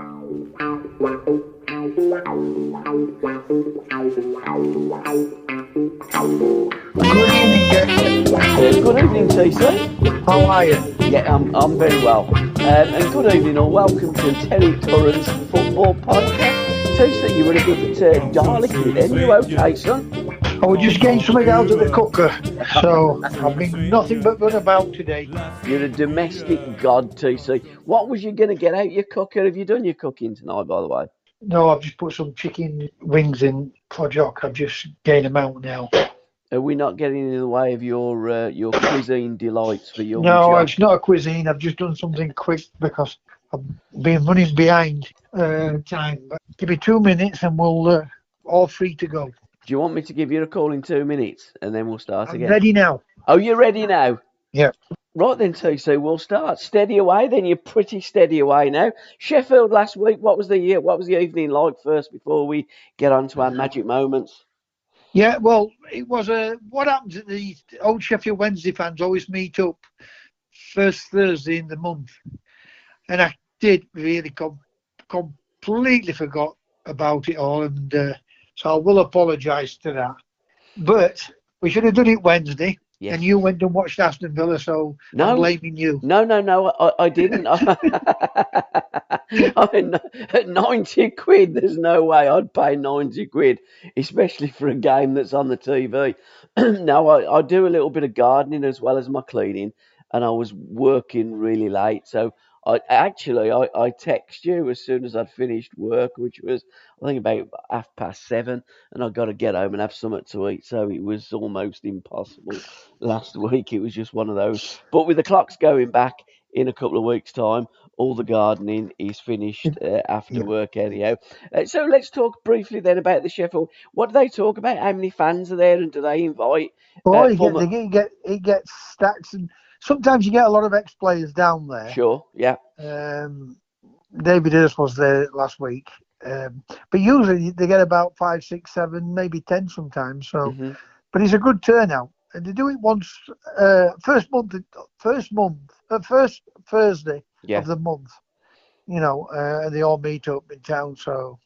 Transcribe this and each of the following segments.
Good evening, Jake. Good evening, TC. How are you? Yeah, I'm very well. And good evening, or welcome to Terry Curran's Football Podcast. TC, you were a bit garlicky then. You okay, son? I was just getting something out of the cooker, so I've been nothing but run about today. You're a domestic god, TC. What was you going to get out your cooker? Have you done your cooking tonight, by the way? No, I've just put some chicken wings in for Jock. I've just gained them out now. Are we not getting in the way of your cuisine delights for young No, Jock? it's not a cuisine. I've just done something quick because I've been running behind time. But give me 2 minutes and we'll all free to go. Do you want me to give you a call in 2 minutes and then we'll start I'm again? ready now. Oh, you're ready now? Yeah. Right then, TC, we'll start. Steady away then. You're pretty steady away now. Sheffield last week, what was the evening like first before we get on to our magic moments? Yeah, well, it was what happens at the Old Sheffield Wednesday fans always meet up first Thursday in the month. And I did really completely forgot about it all. And so I will apologise to that. But we should have done it Wednesday. Yes. And you went and watched Aston Villa, so I'm blaming you. No, I didn't. At 90 quid, there's no way I'd pay 90 quid, especially for a game that's on the TV. No, I do a little bit of gardening as well as my cleaning, and I was working really late. So I text you as soon as I'd finished work, which was, I think, about 7:30, and I got to get home and have something to eat. So it was almost impossible last week. It was just one of those. But with the clocks going back in a couple of weeks' time, all the gardening is finished after work anyhow. So let's talk briefly then about the Sheffield. What do they talk about? How many fans are there, and do they invite? Well, it gets stacks, and sometimes you get a lot of ex-players down there. Sure, yeah. David Hurst was there last week, but usually they get about 5, 6, 7, maybe 10 sometimes. So, but it's a good turnout, and they do it once first Thursday of the month. You know, and they all meet up in town. So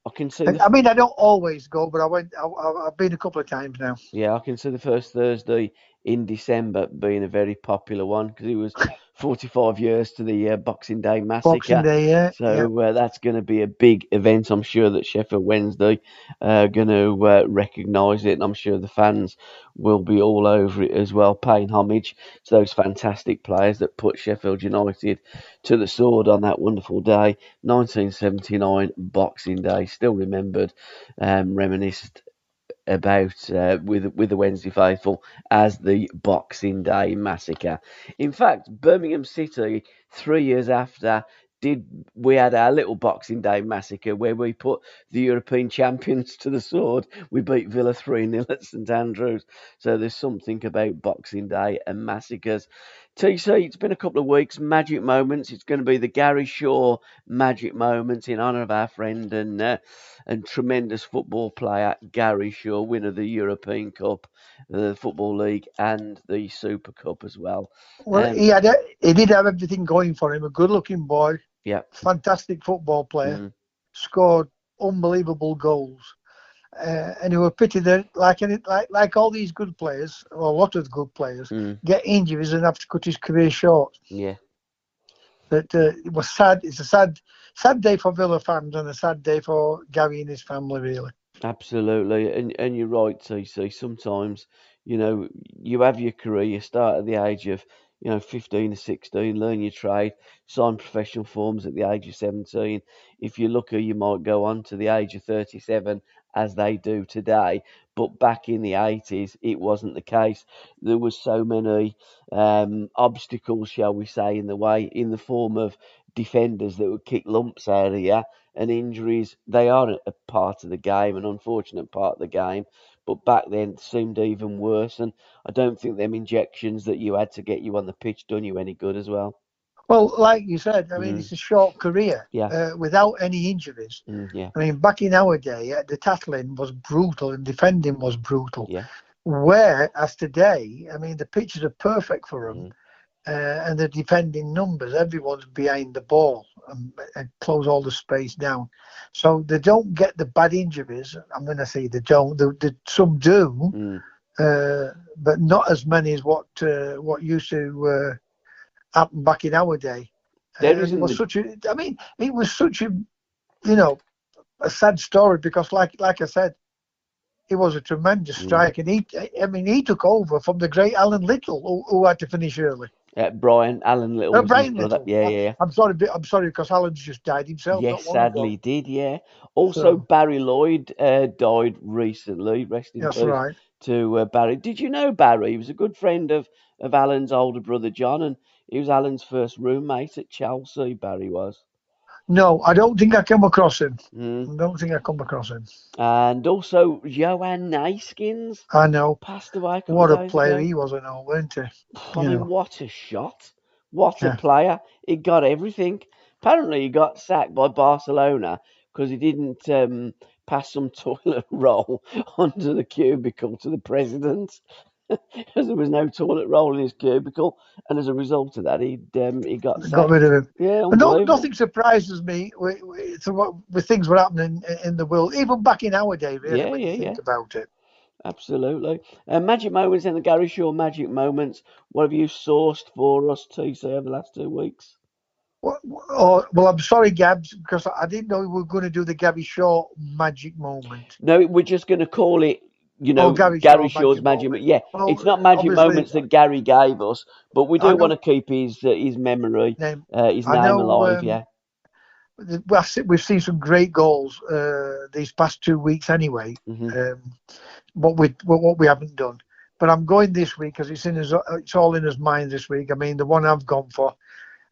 I can see. I mean, I don't always go, but I've been a couple of times now. Yeah, I can see the first Thursday in December being a very popular one because it was 45 years to the Boxing Day massacre. Boxing Day, yeah. So that's going to be a big event. I'm sure that Sheffield Wednesday are going to recognise it, and I'm sure the fans will be all over it as well, paying homage to those fantastic players that put Sheffield United to the sword on that wonderful day, 1979 Boxing Day, still remembered, reminisced about with the Wednesday faithful as the Boxing Day massacre. In fact, Birmingham City, 3 years after, we had our little Boxing Day massacre where we put the European champions to the sword. We beat Villa 3-0 at St Andrews. So there's something about Boxing Day and massacres. TC, it's been a couple of weeks. Magic moments. It's going to be the Gary Shaw magic moments in honour of our friend and tremendous football player Gary Shaw, winner of the European Cup, the Football League, and the Super Cup as well. Well, he did have everything going for him. A good-looking boy, fantastic football player, scored unbelievable goals, and it was pity that, like all these good players, or a lot of good players, get injuries and have to cut his career short. Yeah. But it was sad. It's a sad day for Villa fans and a sad day for Gary and his family, really. Absolutely, and you're right, TC. Sometimes, you have your career. You start at the age of 15 or 16, learn your trade, sign professional forms at the age of 17. If you're lucky, you might go on to the age of 37, as they do today. But back in the 80s, it wasn't the case. There was so many obstacles, shall we say, in the way, in the form of defenders that would kick lumps out of you, and injuries. They are a part of the game, an unfortunate part of the game. But back then it seemed even worse, and I don't think them injections that you had to get you on the pitch done you any good as well. Well, like you said, I mean, it's a short career without any injuries. Yeah. I mean, back in our day, the tackling was brutal and defending was brutal. Yeah. Whereas today, I mean, the pitches are perfect for them. and the defending numbers, everyone's behind the ball and close all the space down. So they don't get the bad injuries. I'm going to say they don't. Some do, but not as many as what used to happen back in our day. There And it isn't was such a. I mean, it was such a, a sad story because, like I said, he was a tremendous striker. And he took over from the great Alan Little, who had to finish early. Brian Alan Little was his Brian brother. Little. Yeah. I'm sorry because Alan's just died himself Yes, not long ago. sadly he did, yeah. Also, So, Barry Lloyd died recently. Rest in that's peace right. to Barry. Did you know Barry? He was a good friend of Alan's older brother John, and he was Alan's first roommate at Chelsea, Barry was. No, I don't think I come across him. Mm. I don't think I come across him. And also, Johan Naiskins I know. passed away a couple What of a days player ago. he was, weren't he? I mean, what a shot. What a Yeah. player. He got everything. Apparently, he got sacked by Barcelona because he didn't pass some toilet roll onto the cubicle to the president. Because there was no toilet roll in his cubicle. And as a result of that, he got sacked. Got rid of him. Yeah, But unbelievable. nothing surprises me with things were happening in the world, even back in our day, really, when you think about it. Absolutely. Magic moments and the Gary Shaw magic moments. What have you sourced for us, TC, over the last 2 weeks? Well, I'm sorry, Gabs, because I didn't know we were going to do the Gabby Shaw magic moment. No, we're just going to call it, Gary Gary Shaw Shaw's magic magic. moment. Yeah, Well, it's not magic obviously, moments that Gary gave us, but we I do want know. to keep his memory, his I name know. alive. Yeah. We've seen some great goals these past 2 weeks, anyway. What we haven't done, but I'm going this week because it's all in his mind this week. I mean, the one I've gone for.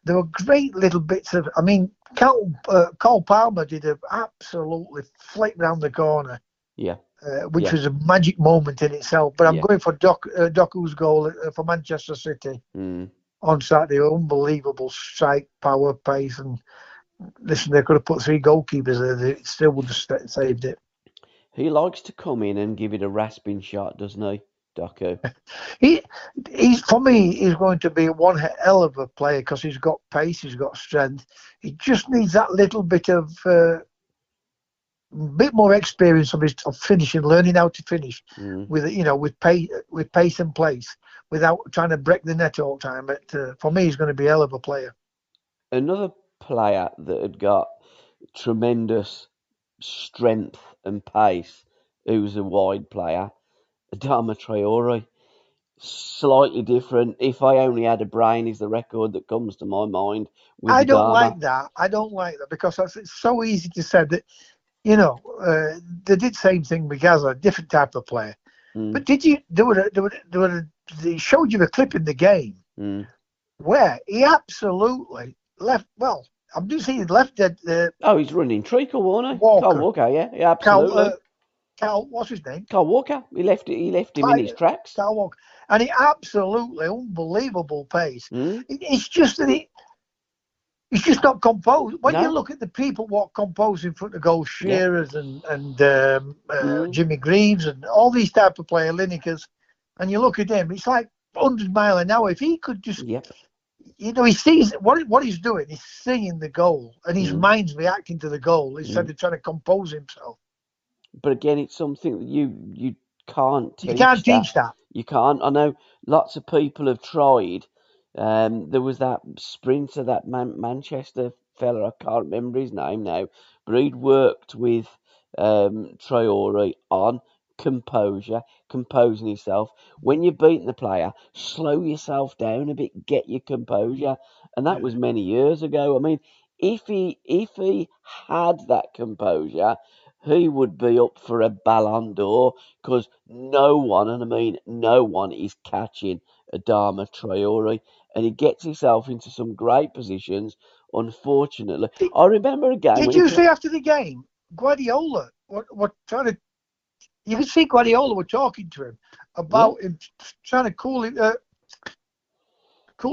There were great little bits of. I mean, Cole Palmer did a absolutely flick round the corner. Yeah. Which was a magic moment in itself. But I'm going for Doku's goal for Manchester City on Saturday. Unbelievable strike, power, pace, and listen, they could have put 3 goalkeepers there. They still would have saved it. He likes to come in and give it a rasping shot, doesn't he, Doku? He's for me. He's going to be one hell of a player because he's got pace, he's got strength. He just needs that little bit of. Bit more experience of finishing, learning how to finish with pace and place, without trying to break the net all the time. But for me, he's going to be a hell of a player. Another player that had got tremendous strength and pace, who was a wide player, Adama Traore. Slightly different. If I only had a brain, is the record that comes to my mind with I don't Adama. like that. I don't like that because it's so easy to say that. They did the same thing with Gaza, different type of player. But did you? They showed you a clip in the game where he absolutely left. Well, I'm just saying, left dead. He's running treacle, wasn't he? Walker. Carl Walker, yeah, absolutely. Carl, what's his name? Carl Walker. He left him in his tracks. Carl Walker, and he absolutely unbelievable pace. It's just that He's just not composed. When you look at the people what compose in front of goal, Shearers and Jimmy Greaves and all these type of players, Linekers, and you look at him, it's like 100 miles an hour. If he could just, he sees what he's doing. He's seeing the goal, and his mind's reacting to the goal instead of trying to compose himself. But again, it's something that you can't teach. You can't teach that. You can't. I know lots of people have tried. There was that sprinter, that Manchester fella, I can't remember his name now, but he'd worked with Traore on composing himself. When you're beating the player, slow yourself down a bit, get your composure. And that was many years ago. I mean, if he had that composure, he would be up for a Ballon d'Or because no one, and I mean no one, is catching Adama Traore, and he gets himself into some great positions. Unfortunately, I remember a game. Did you see after the game, Guardiola? What trying to? You could see Guardiola were talking to him about him trying to cool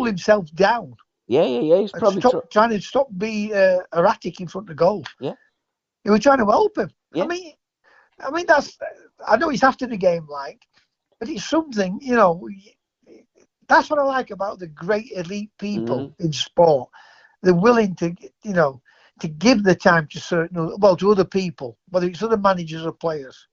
himself down. Yeah. He's probably trying to stop being erratic in front of goal. Yeah, he was trying to help him. Yeah. I mean that's. I know it's after the game, but it's something. That's what I like about the great elite people in sport. They're willing to, to give the time to to other people, whether it's other managers or players.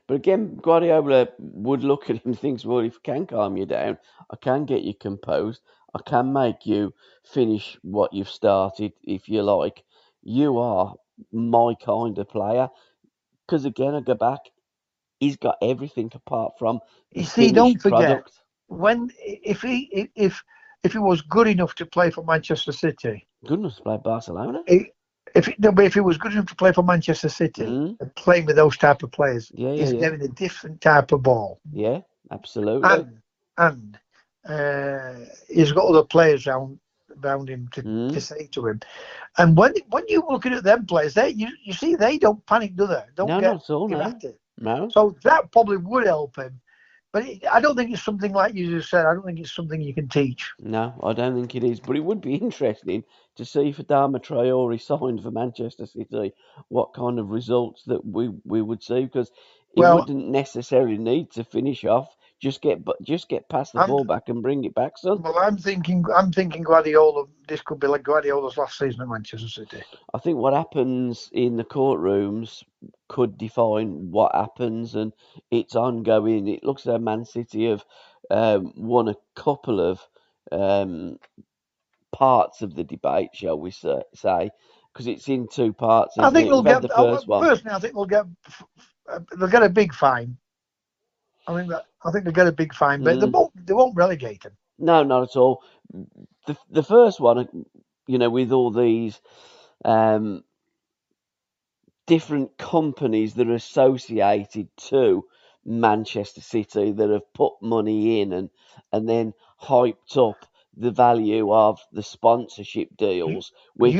But again, Guardiola would look at him and thinks, well, if I can calm you down, I can get you composed, I can make you finish what you've started, if you like. You are my kind of player. Because again, I go back, he's got everything apart from the You see, don't finished forget, product. if he was good enough to play for Manchester City, Goodness, to play Barcelona. if he was good enough to play for Manchester City and playing with those type of players, he's getting a different type of ball. Yeah, absolutely. And he's got other players around him to say to him. And when you're looking at them players, you see they don't panic, do they? Don't No, get not at all, erratic. No. So that probably would help him. But I don't think it's something like you just said. I don't think it's something you can teach. No, I don't think it is. But it would be interesting to see if Adama Traore signed for Manchester City, what kind of results that we would see, because he wouldn't necessarily need to finish off. Just get past the fullback and bring it back, son. Well, I'm thinking Guardiola. This could be like Guardiola's last season at Manchester City. I think what happens in the courtrooms could define what happens, and it's ongoing. It looks like Man City have won a couple of parts of the debate, shall we say, because it's in two parts. I think they'll get the first one. Personally, I think they'll get a big fine. I think they'll get a big fine, but they won't relegate him. No, not at all. The first one, with all these different companies that are associated to Manchester City that have put money in and then hyped up the value of the sponsorship deals, which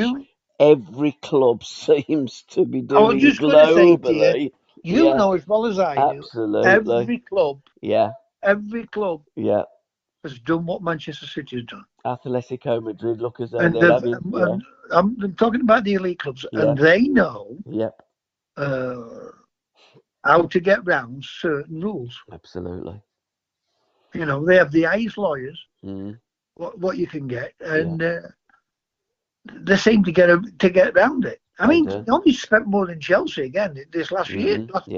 every club seems to be doing globally. I was just going to say to you, know as well as I do, absolutely. Every club has done what Manchester City has done. Atletico Madrid look as though they're having... I'm talking about the elite clubs, and they know how to get round certain rules. Absolutely. They have the highest lawyers, what you can get, and they seem to get around it. I mean, they only spent more than Chelsea again this last year, last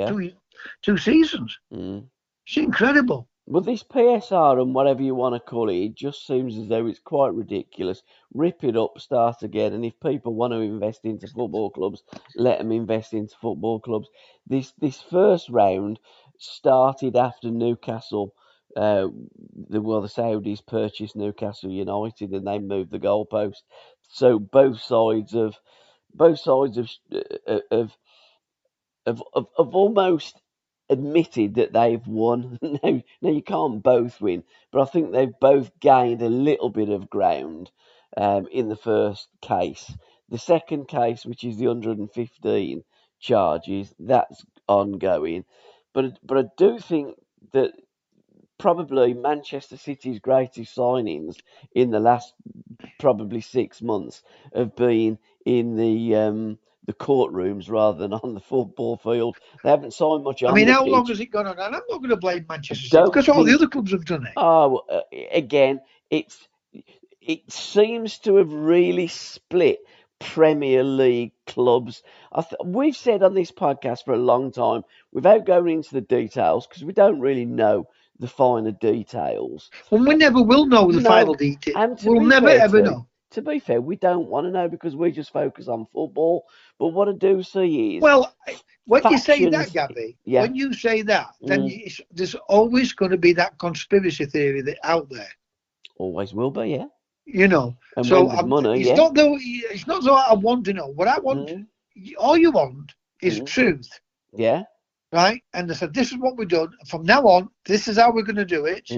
two seasons. It's incredible. Well, this PSR and whatever you want to call it, it just seems as though it's quite ridiculous. Rip it up, start again, and if people want to invest into football clubs, let them invest into football clubs. This first round started after Newcastle. The Saudis purchased Newcastle United and they moved the goalpost. So both sides have almost admitted that they've won. Now you can't both win, but I think they've both gained a little bit of ground in the first case. The second case, which is the 115 charges, that's ongoing. But I do think that probably Manchester City's greatest signings in the last probably 6 months have been in the courtrooms rather than on the football field. They haven't signed much on the pitch. How long has it gone on? And I'm not going to blame Manchester City because all the other clubs have done it. Oh, again, it seems to have really split Premier League clubs. We've said on this podcast for a long time, without going into the details, because we don't really know the finer details. Well, we never will know the final details. We'll never ever know. To be fair, we don't want to know because we just focus on football. But what I do see is... Well, when you say that, Gabby, when you say that, then there's always going to be that conspiracy theory out there. Always will be, yeah. And so money, it's not so I want to know. What I want, all you want is truth. Yeah. Right? And they said, this is what we've done. From now on, this is how we're going to do it.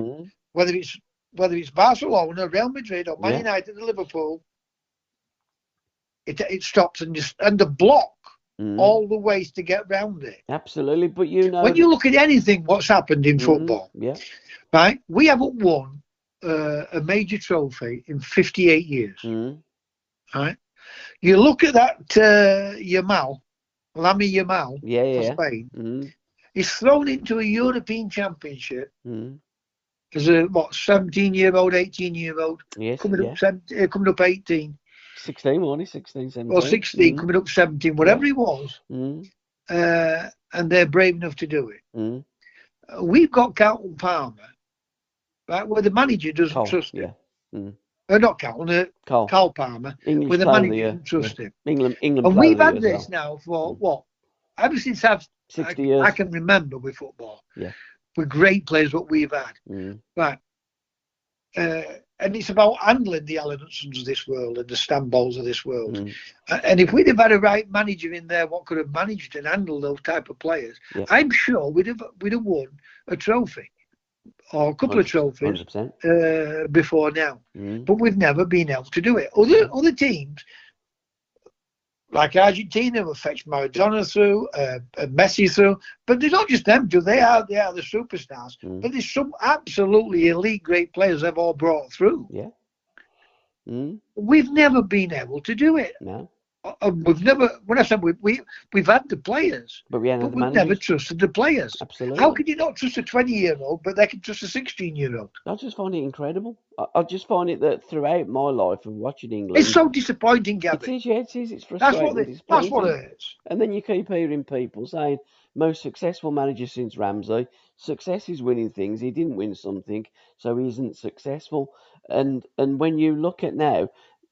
Whether it's Barcelona, Real Madrid, or Man United, or Liverpool, it stops and the block all the ways to get round it. Absolutely, but when you look at anything, what's happened in football, right? We haven't won a major trophy in 58 years. Right? You look at that Lamine Yamal for Spain. He's thrown into a European Championship. as a 17-year-old, 18-year-old, Yes, coming yeah. up coming up 18 16, wasn't he? 16, or 17. 16, coming up 17, Yeah. whatever it was, Mm. and they're brave enough to do it. Mm. We've got Carlton Palmer, right, where the manager doesn't Cole, trust yeah. him. Mm. Not Carlton, Cole, Carl Palmer, English where the player of the manager year. doesn't Yeah. trust him. England And player of we've the year had as this well. now for Mm. ever since 60 years. I can remember with football. Yeah. With great players, what we've had. Mm. Right. And it's about handling the Allinsons of this world and the Stambols of this world. Mm. And if we'd have had a right manager in there, what could have managed and handled those type of players, Yeah. I'm sure we'd have won a trophy or a couple of trophies 100%. Before now. Mm. But we've never been able to do it. Other teams, like Argentina, will fetch Maradona through, Messi through, but they're not just them, they are the superstars. Mm. But there's some absolutely elite, great players they've all brought through. Yeah. Mm. We've never been able to do it. No. We've never. When I said we've had the players, but we've never trusted the players. Absolutely. How can you not trust a 20-year-old, but they can trust a 16-year-old? I just find it incredible. I just find it that throughout my life of watching England, it's so disappointing, Gabby. It is, yeah, it is. It's frustrating. That's what it is. And then you keep hearing people saying, most successful manager since Ramsey. Success is winning things. He didn't win something, so he isn't successful. And when you look at now,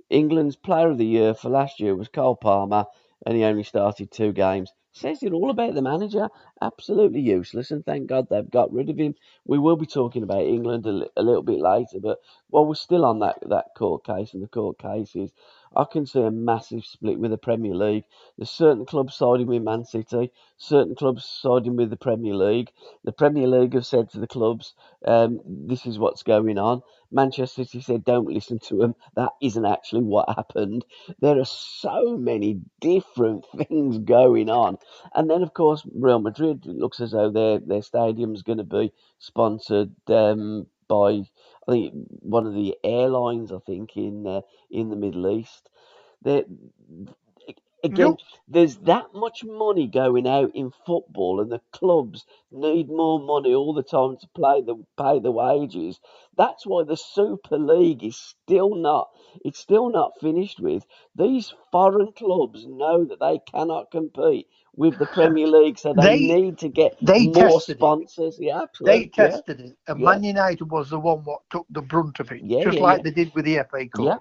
England's player of the year for last year was Cole Palmer, and he only started 2 games. Says it all about the manager. Absolutely useless, and thank God they've got rid of him. We will be talking about England a little bit later, but while we're still on that court case, and the court case is, I can see a massive split with the Premier League. There's certain clubs siding with Man City, certain clubs siding with the Premier League. The Premier League have said to the clubs, this is what's going on. Manchester City said, don't listen to them. That isn't actually what happened. There are so many different things going on. And then, of course, Real Madrid, it looks as though their stadium's going to be sponsored by, I think, one of the airlines, I think, in the Middle East. They're, again, there's that much money going out in football, and the clubs need more money all the time to pay the wages. That's why the Super League is still not finished with. These foreign clubs know that they cannot compete with the Premier League, so they need to get more sponsors. Yeah, absolutely. They tested it, and Man United was the one what took the brunt of it, like they did with the FA Cup. Yeah.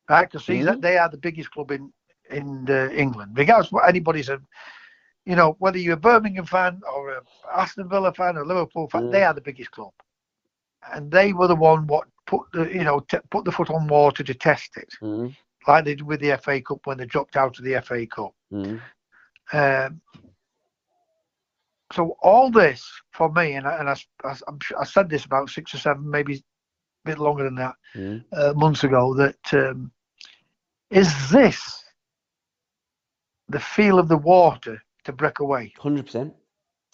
Right, because that they are the biggest club in England. Regardless of what anybody said, whether you're a Birmingham fan or a Aston Villa fan or a Liverpool fan, they are the biggest club, and they were the one what put the foot on water to test it, like they did with the FA Cup when they dropped out of the FA Cup. So all this for me, and I said this about 6 or 7, maybe a bit longer than that, months ago, that is this the feel of the water to break away? 100%.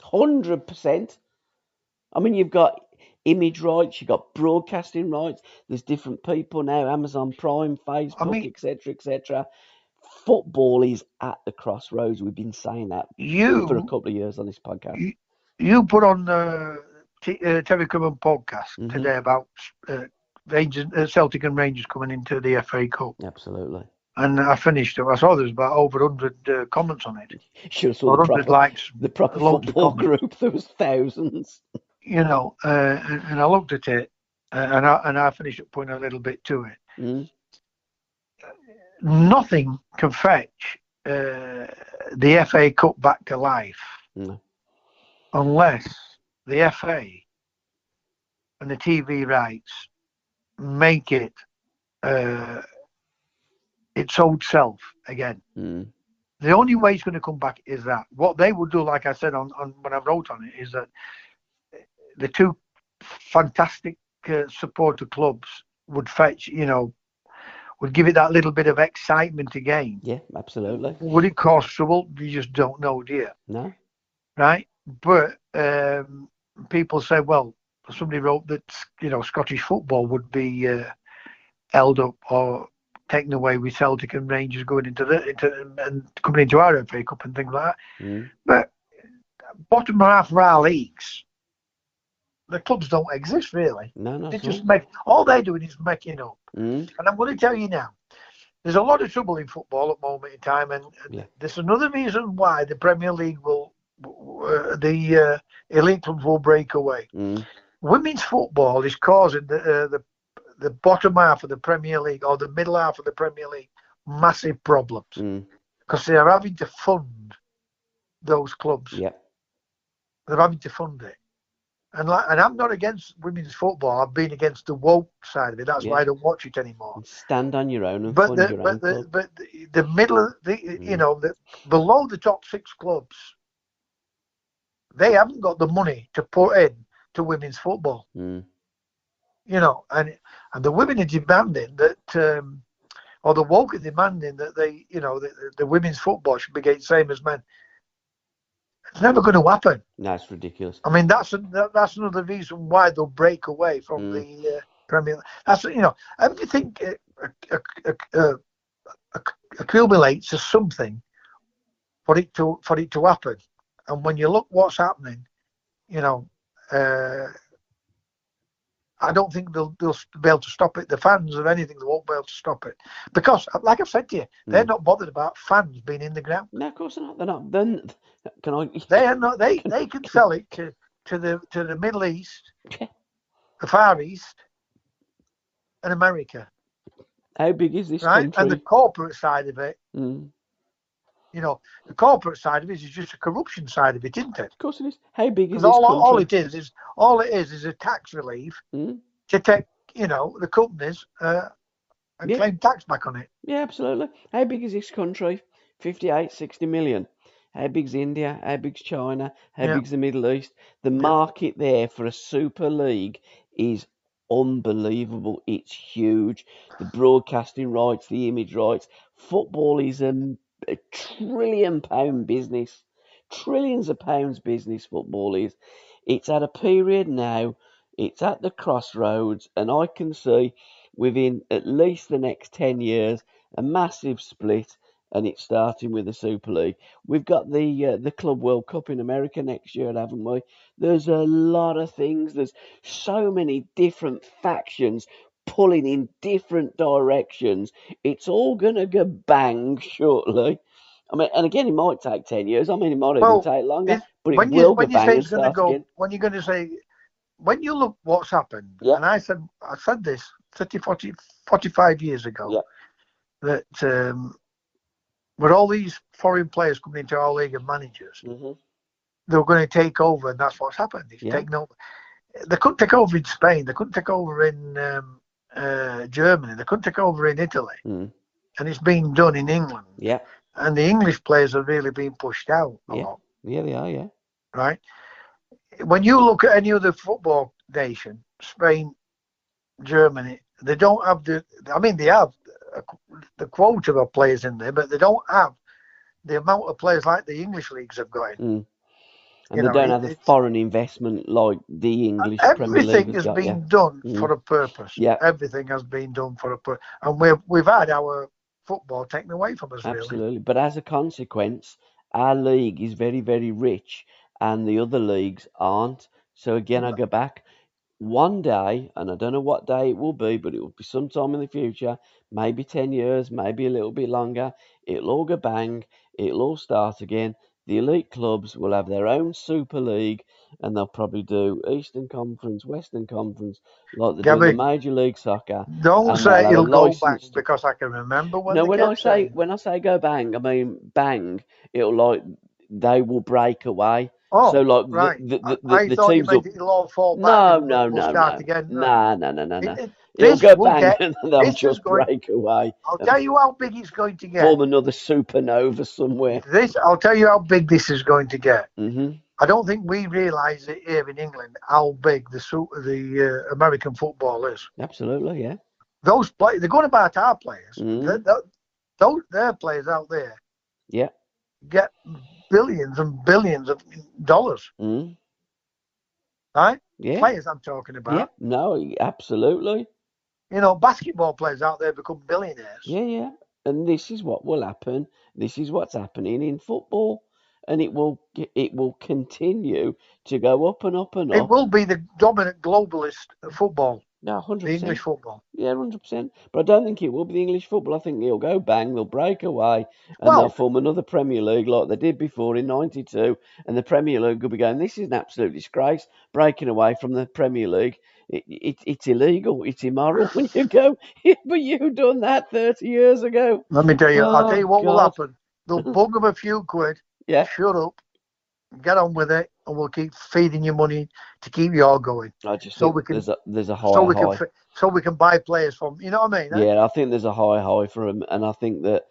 100%. I mean, you've got image rights, you've got broadcasting rights. There's different people now, Amazon Prime, Facebook, etc., etc. Football is at the crossroads. We've been saying that for a couple of years on this podcast. You put on Terry Curran podcast today about Celtic and Rangers coming into the FA Cup. Absolutely. And I finished it. I saw there was about over 100 comments on it. Should have saw the proper football group. There was thousands. And I looked at it, and I finished up putting a little bit to it. Nothing can fetch the FA Cup back to life unless the FA and the TV rights make it its old self again. The only way it's going to come back is that. What they would do, like I said on when I wrote on it, is that the two fantastic supporter clubs would fetch, would give it that little bit of excitement again. Yeah, absolutely. Would it cause trouble? You just don't know, do you? No. Right? But people say, well, somebody wrote that, Scottish football would be held up or taken away with Celtic and Rangers going into and coming into our FA Cup and things like that. But bottom half of our leagues, the clubs don't exist really. No, They not at just all. make all they're doing is making up. Mm. And I'm going to tell you now, there's a lot of trouble in football at the moment in time, and Yeah. there's another reason why the Premier League will, the elite clubs will break away. Mm. Women's football is causing the bottom half of the Premier League or the middle half of the Premier League massive problems because they are having to fund those clubs. Yeah. They're having to fund it. And I'm not against women's football. I've been against the woke side of it. That's why I don't watch it anymore. And stand on your own and fund your own club. But the middle of the below the top 6 clubs, they haven't got the money to put in to women's football. Mm. And the women are demanding that, or the woke are demanding that they, the women's football should be the same as men. It's never going to happen. That's ridiculous. I mean, that's another reason why they'll break away from the Premier League. That's everything accumulates to something for it to happen. And when you look what's happening, I don't think they'll be able to stop it. The fans of anything, they won't be able to stop it because, like I've said to you, they're not bothered about fans being in the ground. No, of course they're not. They're not. Then can I? They are not. They can sell it to the Middle East, the Far East, and America. How big is this country? And the corporate side of it. The corporate side of it is just a corruption side of it, isn't it? Of course it is. How big is this country? All it is a tax relief to take, the companies and claim tax back on it. Yeah, absolutely. How big is this country? 58, 60 million. How big's India? How big's China? How big's the Middle East? The market there for a super league is unbelievable. It's huge. The broadcasting rights, the image rights. Football is a £1 trillion business. Trillions of pounds business football is. It's at a period now. It's at the crossroads, and I can see within at least the next 10 years a massive split, and it's starting with the Super League. We've got the Club World Cup in America next year, haven't we? There's a lot of things. There's so many different factions pulling in different directions. It's all going to go bang shortly. I mean, and again, it might take 10 years. I mean, it might even take longer, but it will go bang and start again. When you're going to say, when you look what's happened, and I said this 30, 40, 45 years ago, that with all these foreign players coming into our league of managers, they were going to take over, and that's what's happened. It's taken over. They couldn't take over in Spain. They couldn't take over in Germany. They couldn't take over in Italy. And it's being done in England. Yeah. And the English players are really being pushed out a lot. Yeah, they are, yeah. Right? When you look at any other football nation, Spain, Germany, they don't have they have the quota of players in there, but they don't have the amount of players like the English leagues have got in. And they don't have the foreign investment like the English Premier League everything has been done for a purpose. Yeah. Everything has been done for a purpose. And we've had our football taken away from us, Absolutely. really. But as a consequence, our league is very, very rich and the other leagues aren't. So again, I go back. One day, and I don't know what day it will be, but it will be sometime in the future, maybe 10 years, maybe a little bit longer. It'll all go bang. It'll all start again. The elite clubs will have their own Super League, and they'll probably do Eastern Conference, Western Conference, like they do the Major League Soccer. Don't say it'll go bang, because I can remember when when I say go bang, I mean bang. It'll like they will break away. Oh, so like right. the thought teams you meant it'll all fall back. No. Start again. No. It'll This go will bang get- and they'll this is just going- break away. I'll tell you how big it's going to get. Form another supernova somewhere. I'll tell you how big this is going to get. Mm-hmm. I don't think we realise it here in England how big the American football is. Absolutely, yeah. Those players, they're going about our players. Mm. Their players out there, Yeah. get billions and billions of dollars. Mm. Right? Yeah. Players I'm talking about. Yeah. No, absolutely. Basketball players out there become billionaires. Yeah. And this is what will happen. This is what's happening in football. and it will continue to go up and up and It up. will be the dominant globalist football, No, the English 100%. football. Yeah, 100%. But I don't think it will be the English football. I think it'll go bang, they'll break away, and they'll Well, form another Premier League like they did before in '92. And the Premier League will be going, this is an absolute disgrace, breaking away from the Premier League. It's illegal, it's immoral when you go, yeah, but you done that 30 years ago. let me tell you, I'll tell Oh, you what will God. happen. They'll bung them a few quid, Yeah, shut up, get on with it, and we'll keep feeding you money to keep you all going. I just So think we can, there's a so higher we can, high. so we can buy players from. You know what I mean? Eh? Yeah, I think there's a high for him, and I think that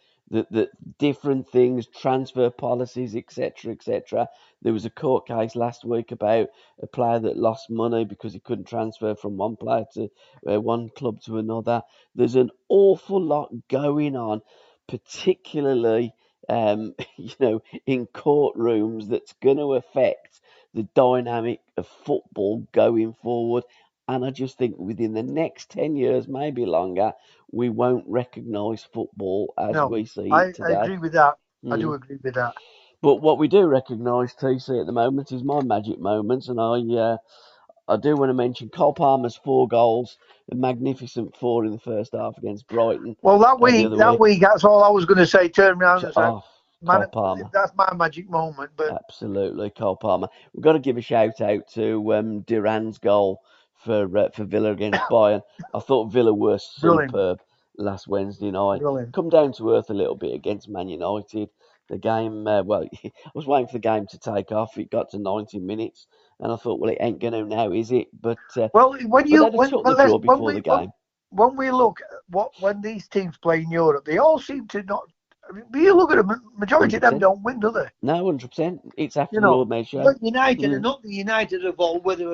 different things, transfer policies, etc., etc. There was a court case last week about a player that lost money because he couldn't transfer from one player to one club to another. There's an awful lot going on, particularly in courtrooms that's going to affect the dynamic of football going forward. And I just think within the next 10 years, maybe longer, we won't recognise football as No, we see it I today. agree with that. I do Mm. agree with that. But what we do recognise, TC, at the moment is my magic moments, and I do want to mention Cole Palmer's 4 goals, a magnificent 4 in the first half against Brighton Well, the other that week. week, that's all I was going to say. Turn around and say, Oh, man, Cole Palmer. that's my magic moment. But Absolutely, Cole Palmer. We've got to give a shout out to Duran's goal for Villa against Bayern. I thought Villa were brilliant, superb last Wednesday night. brilliant. Come down to earth a little bit against Man United. The game, well, I was waiting for the game to take off. It got to 90 minutes, and I thought, well, it ain't going to now, is it? Well, But they'd have took the draw before the game. when we look at when these teams play in Europe, they all seem to not. I mean, you look at them, majority of them 100%. don't win, do they? No, 100%. It's after You the know, Lord Mayor's show. but United are Mm. not the United of old, where they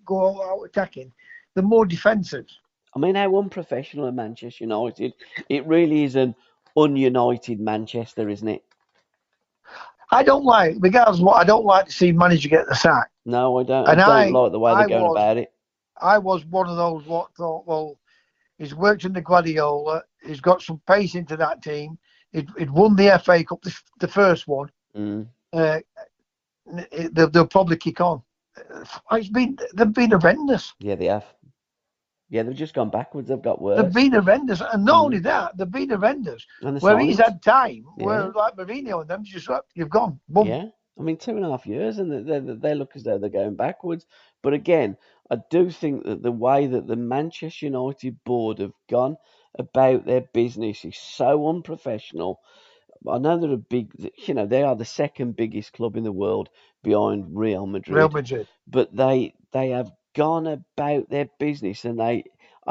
go out attacking. They're more defensive. I mean, how unprofessional are Manchester United? It really is an ununited Manchester, isn't it? I don't like, regardless of what, I don't like to see manager get the sack. No, I don't. I And don't like the way they're I going about it. was one of those what thought, well, he's worked in the Guardiola. He's got some pace into that team. He'd won the FA Cup, the first one. Mm. They'll probably kick on. They've been horrendous. Yeah, they have. Yeah, they've just gone backwards. They've got They've worse. been horrendous, and not only that, they've been horrendous. And the Where he's signings. had time, Yeah. where like Mourinho and them, just you've gone, boom. Yeah. I mean, 2.5 years, and they look as though they're going backwards. But again, I do think that the way that the Manchester United board have gone about their business is so unprofessional. I know they're they are the second biggest club in the world behind Real Real Madrid, Madrid. but they have gone about their business, and I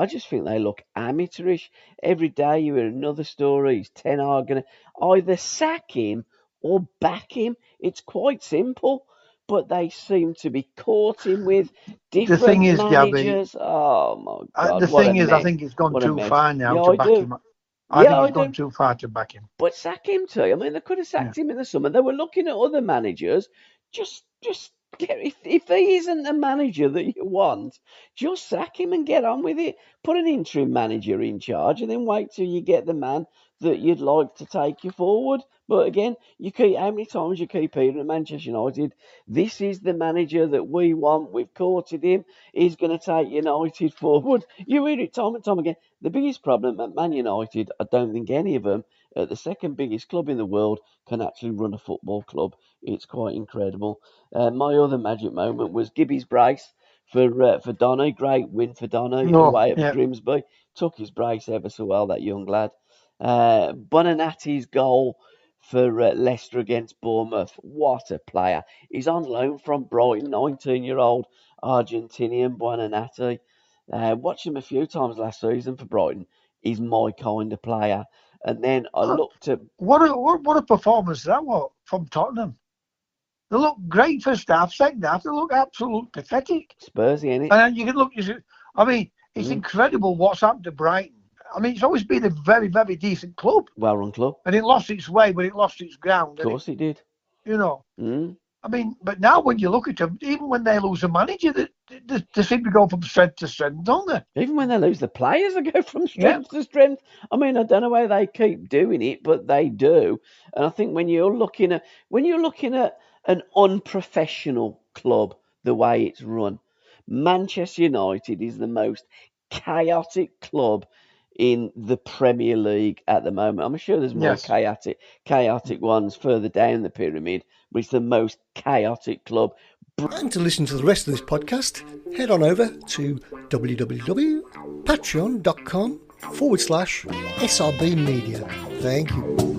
just think they look amateurish. Every day you hear another story. Is Ten Hag going to either sack him or back him? It's quite simple, but they seem to be courting with The thing different is, Gabby, managers. Oh my God, the what a thing is, I mess! think it's gone What a too mess! far now Yeah, to I back do. him. I Yeah, think I it's gone do. too far to back him. But sack him too. I mean, they could have Yeah. sacked him in the summer. They were looking at other managers. Just get if he isn't the manager that you want, just sack him and get on with it. Put an interim manager in charge, and then wait till you get the man that you'd like to take you forward. But again, how many times you keep hearing at Manchester United, this is the manager that we want. We've courted him. He's going to take United forward. You hear it time and time again. The biggest problem at Man United, I don't think any of them at the second biggest club in the world can actually run a football club. It's quite incredible. My other magic moment was Gibby's brace for Donny. Great win for Donny No, away at yeah. Grimsby. Took his brace ever so well, that young lad. Bonanati's goal for Leicester against Bournemouth. What a player. He's on loan from Brighton, 19-year-old Argentinian Bonanati. Watched him a few times last season for Brighton. He's my kind of player. And then I looked at What a performance that was from Tottenham. They look great first half, second half, they look absolutely pathetic. Spursy, innit? And then you can look, I mean, it's incredible what's happened to Brighton. I mean, it's always been a very, very decent club. Well run club. And it lost its way, but it lost its ground. Of course it did. You know. Mm. I mean, but now when you look at them, even when they lose a manager, they seem to go from strength to strength, don't they? Even when they lose the players, they go from Yeah. strength to strength. I mean, I don't know why they keep doing it, but they do. And I think when you're looking at an unprofessional club, the way it's run, Manchester United is the most chaotic club in the Premier League at the moment. I'm sure there's more Yes. chaotic ones further down the pyramid, but it's the most chaotic club. And to listen to the rest of this podcast, head on over to www.patreon.com/SRB Media. Thank you.